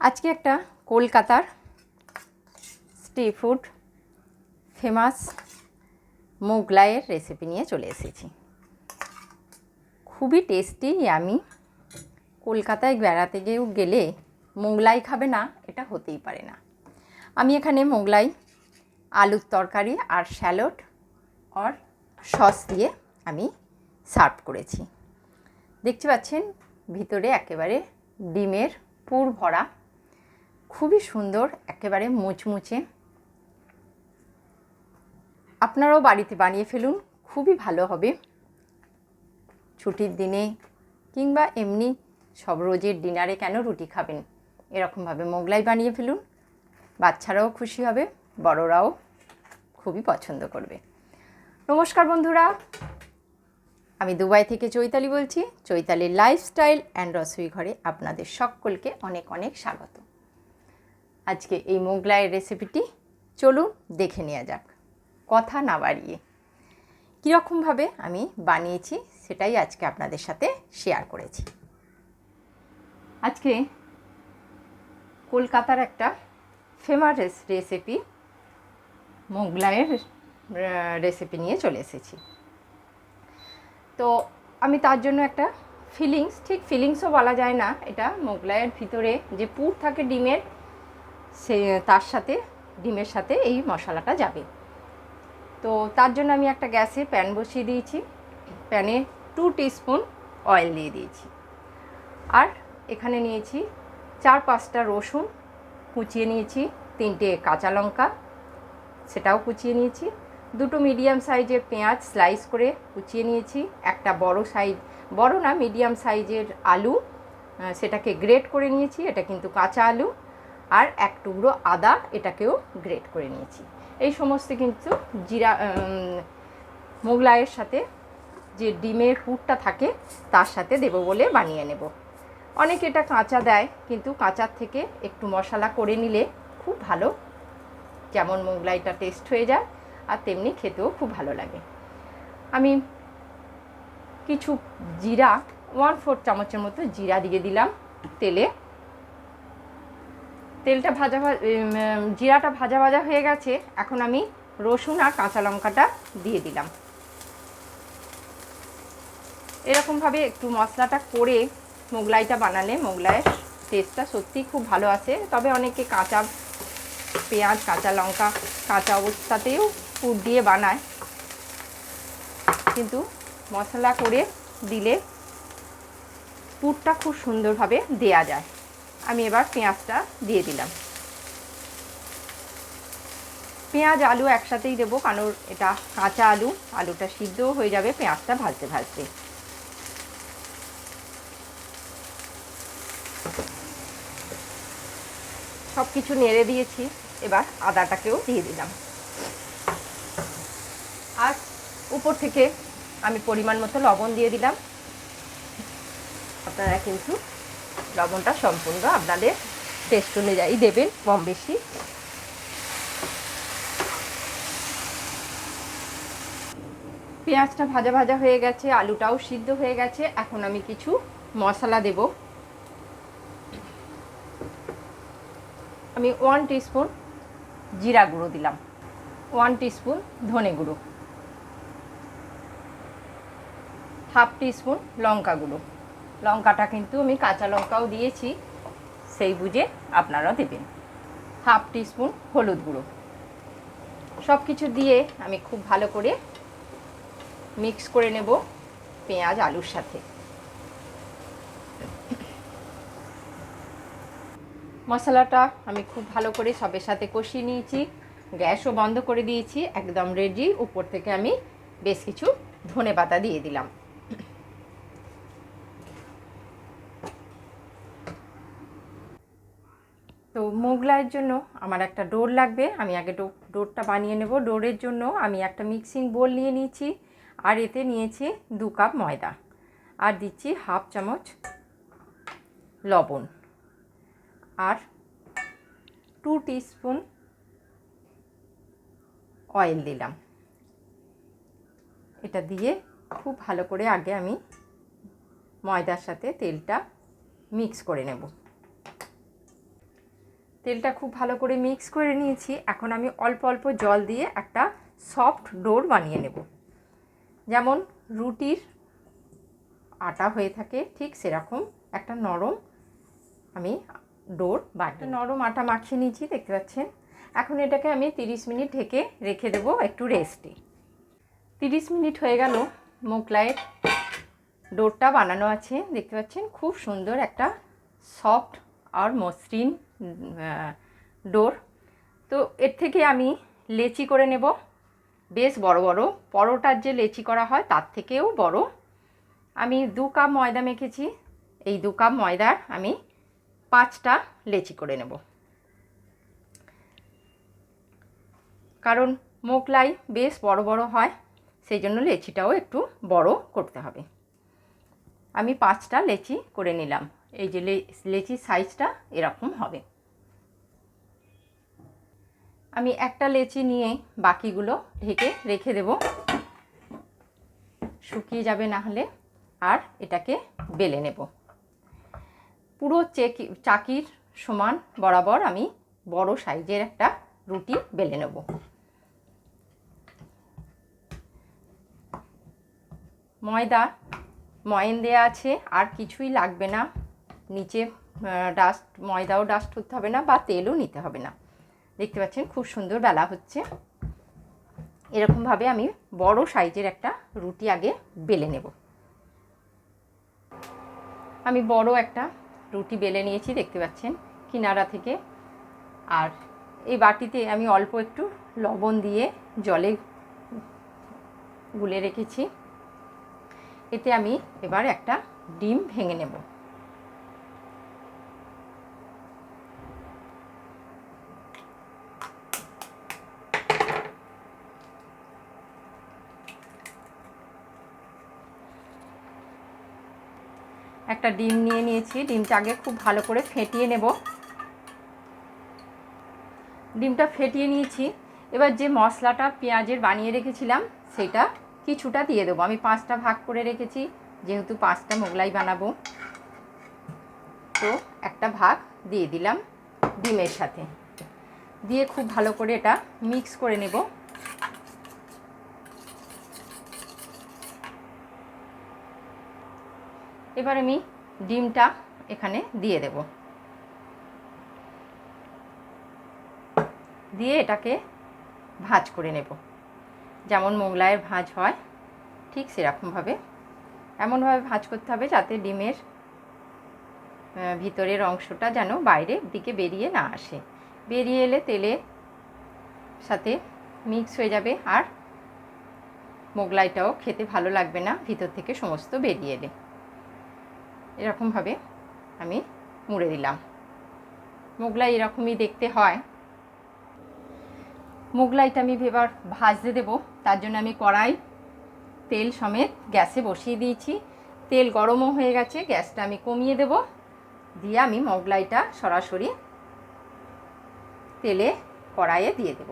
আজকে একটা কলকাতার স্ট্রিট ফুড ফেমাস মোগলাইয়ের রেসিপি নিয়ে চলে এসেছি। খুবই টেস্টি ইয়ামি। কলকাতায় বেড়াতে গেলে মোগলাই খাবে না এটা হতেই পারে না। আমি এখানে মোগলাই আলুর তরকারি আর স্যালাড আর সস দিয়ে আমি সার্ভ করেছি। দেখতে পাচ্ছেন ভিতরে একেবারে ডিমের পুর ভরা, খুবই সুন্দর, একেবারে মুচমুচে। আপনারাও বাড়িতে বানিয়ে ফেলুন, খুবই ভালো হবে। ছুটির দিনে কিংবা এমনি সব রোজের ডিনারে কেন রুটি খাবেন, এরকমভাবে মোগলাই বানিয়ে ফেলুন। বাচ্চারাও খুশি হবে, বড়রাও খুবই পছন্দ করবে। নমস্কার বন্ধুরা, আমি দুবাই থেকে চৈতালি বলছি। চৈতালির লাইফস্টাইল অ্যান্ড রসোই ঘরে আপনাদের সকলকে অনেক অনেক স্বাগত। আজকে এই মোগলাইয়ের রেসিপিটি চলুন দেখে নেওয়া যাক, কথা না বাড়িয়ে। কীরকমভাবে আমি বানিয়েছি সেটাই আজকে আপনাদের সাথে শেয়ার করেছি। আজকে কলকাতার একটা ফেমাস রেসিপি মোগলাইয়ের রেসিপি নিয়ে চলে এসেছি। তো আমি তার জন্য একটা ঠিক ফিলিংসও বলা যায় না, এটা মোগলাইয়ের ভিতরে যে পুর থাকে ডিমের, তার সাথে ডিমের সাথে এই মশলাটা যাবে। তো তার জন্য আমি একটা গ্যাসে প্যান বসিয়ে দিয়েছি। প্যানে 2 টিস্পুন অয়েল দিয়ে দিয়েছি। আর এখানে নিয়েছি 4-5টা রসুন কুচিয়ে নিয়েছি, 3টে কাঁচা লঙ্কা সেটাও কুচিয়ে নিয়েছি, 2টো মিডিয়াম সাইজের পেঁয়াজ স্লাইস করে কুচিয়ে নিয়েছি, একটা বড় না মিডিয়াম সাইজের আলু সেটাকে গ্রেট করে নিয়েছি, এটা কিন্তু কাঁচা আলু, আর 1 টুকরো আদা এটাকেও গ্রেট করে নিয়েছি। এই সমস্ত কিন্তু মোগলাইয়ের সাথে যে ডিমের পুরটা থাকে তার সাথে দেব বলে বানিয়ে নেব। অনেকে এটা কাঁচা দেয়, কিন্তু কাঁচার থেকে একটু মশলা করে নিলে খুব ভালো, যেমন মোগলাইটা টেস্ট হয়ে যায় আর তেমনি খেতেও খুব ভালো লাগে। আমি কিছু জিরা 1/4 চামচের মতো জিরা দিয়ে দিলাম তেলে। জিরাটা ভাজা হয়ে গেছে। এখন আমি রসুন আর কাঁচা লঙ্কাটা দিয়ে দিলাম। এরকমভাবে একটু মশলাটা করে মোগলাইটা বানালে মোগলাইয়ের টেস্টটা সত্যিই খুব ভালো আসে। তবে অনেকে কাঁচা পেঁয়াজ কাঁচা লঙ্কা কাঁচা অবস্থাতেও পুর দিয়ে বানায়, কিন্তু মশলা করে দিলে পুরটা খুব সুন্দরভাবে দেয়া যায়। আমি এবার পেঁয়াজটা দিয়ে দিলাম। পেঁয়াজ আলু একসাথেই দেবো, কারণ এটা কাঁচা আলুটা সিদ্ধও হয়ে যাবে পেঁয়াজটা ভাজতে ভাজতে। সব কিছু নেড়ে দিয়েছি, এবার আদাটাকেও দিয়ে দিলাম। আর উপর থেকে আমি পরিমাণ মতো লবণ দিয়ে দিলাম। আপনারা কিন্তু লবণটা সম্পূর্ণ আপনাদের টেস্ট অনুযায়ী দেবেন, কম বেশি। পেঁয়াজটা ভাজা হয়ে গেছে, আলুটাও সিদ্ধ হয়ে গেছে। এখন আমি কিছু মশলা দেব। আমি 1 টিস্পুন জিরা গুঁড়ো দিলাম, 1 টিস্পুন ধনে গুঁড়ো, 1/2 টিস্পুন লঙ্কা গুঁড়ো। লঙ্কাটা কিন্তু আমি কাঁচা লঙ্কাও দিয়েছি, সেই বুঝে আপনারা দেবেন। 1/2 টিস্পুন হলুদ গুঁড়ো। সব কিছু দিয়ে আমি খুব ভালো করে মিক্স করে নেব পেঁয়াজ আলুর সাথে। মশলাটা আমি খুব ভালো করে সবের সাথে কষিয়ে নিয়েছি, গ্যাসও বন্ধ করে দিয়েছি, একদম রেডি। উপর থেকে আমি বেশ কিছু ধনেপাতা দিয়ে দিলাম। তো মোগলাইয়ের জন্য আমার একটা ডোর লাগবে, আমি আগে ডোরটা বানিয়ে নেব। ডোরের জন্য আমি একটা মিক্সিং বোল নিয়ে নিয়েছি, আর এতে নিয়েছি 2 কাপ ময়দা, আর দিচ্ছি 1/2 চামচ লবণ, আর 2 টিস্পুন অয়েল দিলাম। এটা দিয়ে খুব ভালো করে আগে আমি ময়দার সাথে তেলটা মিক্স করে নেব। তেলটা খুব ভালো করে মিক্স করে নিয়েছি। এখন আমি অল্প অল্প জল দিয়ে একটা সফট ডোর বানিয়ে নেব। যেমন রুটির আটা হয়ে থাকে ঠিক সেরকম একটা নরম আমি ডোর বানিয়ে নরম আটা মাখিয়ে নিয়েছি, দেখতে পাচ্ছেন। এখন এটাকে আমি 30 মিনিট ঢেকে রেখে দেবো একটু রেস্টে। 30 মিনিট হয়ে গেল, মোগলাইয়ের ডোরটা বানানো আছে, দেখতে পাচ্ছেন। খুব সুন্দর একটা সফট আর মসৃণ ডোর। তো এর থেকে আমি লেচি করে নেব, বেশ বড় বড়, পরোটার যে লেচি করা হয় তার থেকেও বড়। আমি 2 কাপ ময়দা মেখেছি, এই 2 কাপ ময়দার আমি 5টা লেচি করে নেব। কারণ মোগলাই বেশ বড় বড় হয়, সেই জন্য লেচিটাও একটু বড় করতে হবে। আমি 5টা লেচি করে নিলাম। এই যে লেচির সাইজটা এরকম হবে। আমি একটা লেচি নিয়ে বাকিগুলো ঢেকে রেখে দেব, শুকিয়ে যাবে না হলে। আর এটাকে বেলে নেব পুরো চাকির সমান বরাবর। আমি বড় সাইজের একটা রুটি বেলে নেব। ময়ন দেওয়া আছে, আর কিছুই লাগবে না। নিচে ময়দাও ডাস্ট করতে হবে না বা তেলও নিতে হবে না। দেখতে পাচ্ছেন খুব সুন্দর বেলা হচ্ছে। এরকমভাবে আমি বড় সাইজের একটা রুটি আগে বেলে নেব। আমি বড় একটা রুটি বেলে নিয়েছি, দেখতে পাচ্ছেন কিনারা থেকে। আর এই বাটিতে আমি অল্প একটু লবণ দিয়ে জলে গুলে রেখেছি। এতে আমি এবার একটা ডিম ভেঙে নেব। একটা ডিম নিয়ে নিয়েছি, ডিমটা আগে খুব ভালো করে ফেটিয়ে নেব। ডিমটা ফেটিয়ে নিয়েছি। এবার যে মশলাটা পেঁয়াজের বানিয়ে রেখেছিলাম সেটা কিছুটা দিয়ে দেবো। আমি 5টা ভাগ করে রেখেছি, যেহেতু 5টা মোগলাই বানাবো, তো একটা ভাগ দিয়ে দিলাম ডিমের সাথে। দিয়ে খুব ভালো করে এটা মিক্স করে নেব। এবার আমি ডিমটা এখানে দিয়ে দেব, দিয়ে এটাকে ভাজ করে নেব। যেমন মোগলাইয়ের ভাজ হয় ঠিক সেরকমভাবে, এমনভাবে ভাজ করতে হবে যাতে ডিমের ভিতরের অংশটা যেন বাইরের দিকে বেরিয়ে না আসে। বেরিয়ে এলে তেলের সাথে মিক্স হয়ে যাবে, আর মোগলাইটাও খেতে ভালো লাগবে না ভিতর থেকে সমস্ত বেরিয়ে এলে। এরকমভাবে আমি মুড়ে দিলাম। মোগলাই এরকমই দেখতে হয়। মোগলাইটা আমি এবার ভাজতে দেবো, তার জন্য আমি কড়াই তেল সমেত গ্যাসে বসিয়ে দিয়েছি। তেল গরমও হয়ে গেছে, গ্যাসটা আমি কমিয়ে দেব। দিয়ে আমি মোগলাইটা সরাসরি তেলে কড়াইয়ে দিয়ে দেব।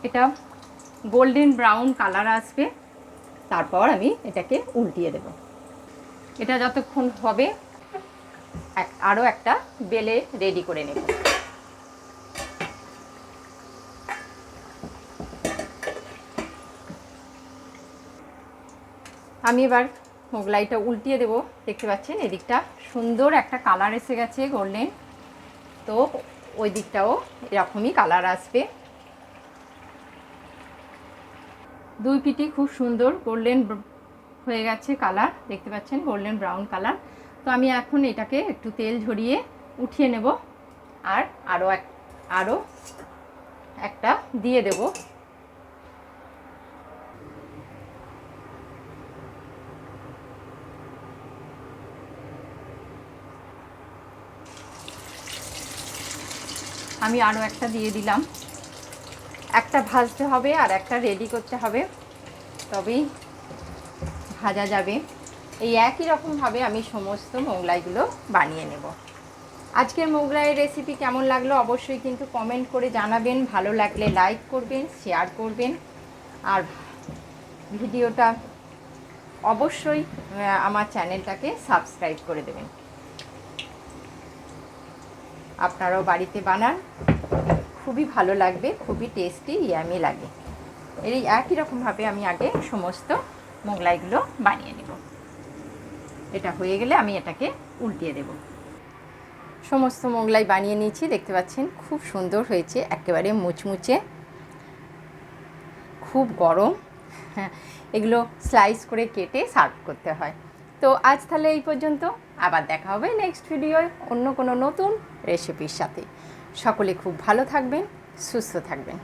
এটা গোল্ডেন ব্রাউন কালার আসবে, তারপর আমি এটাকে উল্টিয়ে দেব। এটা যতক্ষণ হবে আরও একটা বেলে রেডি করে নেব। আমি এবার মোগলাইটা উল্টিয়ে দেব। দেখতে পাচ্ছেন এদিকটা সুন্দর একটা কালার এসে গেছে গোল্ডেন, তো ওই দিকটাও এরকমই কালার আসবে। দুই পিঠই খুব সুন্দর গোল্ডেন হয়ে গেছে কালার, দেখতে পাচ্ছেন গোল্ডেন ব্রাউন কালার। তো আমি এখন এটাকে একটু তেল ঝরিয়ে উঠিয়ে নেব, আর আরও একটা দিয়ে দেব। আমি আরও একটা দিয়ে দিলাম। একটা ভাজতে হবে আর একটা রেডি করতে হবে, তবেই ভাজা যাবে। এই একই রকমভাবে আমি সমস্ত মোগলাইগুলো বানিয়ে নেব। আজকের মোগলাইয়ের রেসিপি কেমন লাগলো অবশ্যই কিন্তু কমেন্ট করে জানাবেন। ভালো লাগলে লাইক করবেন, শেয়ার করবেন, আর ভিডিওটা অবশ্যই আমার চ্যানেলটাকে সাবস্ক্রাইব করে দেবেন। আপনারাও বাড়িতে বানান, খুবই ভালো লাগবে, খুবই টেস্টি ইয়ামি লাগে। এই একই রকমভাবে আমি আগে সমস্ত মোগলাইগুলো বানিয়ে নেব। এটা হয়ে গেলে আমি এটাকে উল্টিয়ে দেব। সমস্ত মোগলাই বানিয়ে নিয়েছি, দেখতে পাচ্ছেন খুব সুন্দর হয়েছে, একেবারে মুচমুচে, খুব গরম। হ্যাঁ, এগুলো স্লাইস করে কেটে সার্ভ করতে হয়। তো আজ তাহলে এই পর্যন্ত, আবার দেখা হবে নেক্সট ভিডিওয় অন্য কোনো নতুন রেসিপির সাথে। সকলে খুব ভালো থাকবেন, সুস্থ থাকবেন।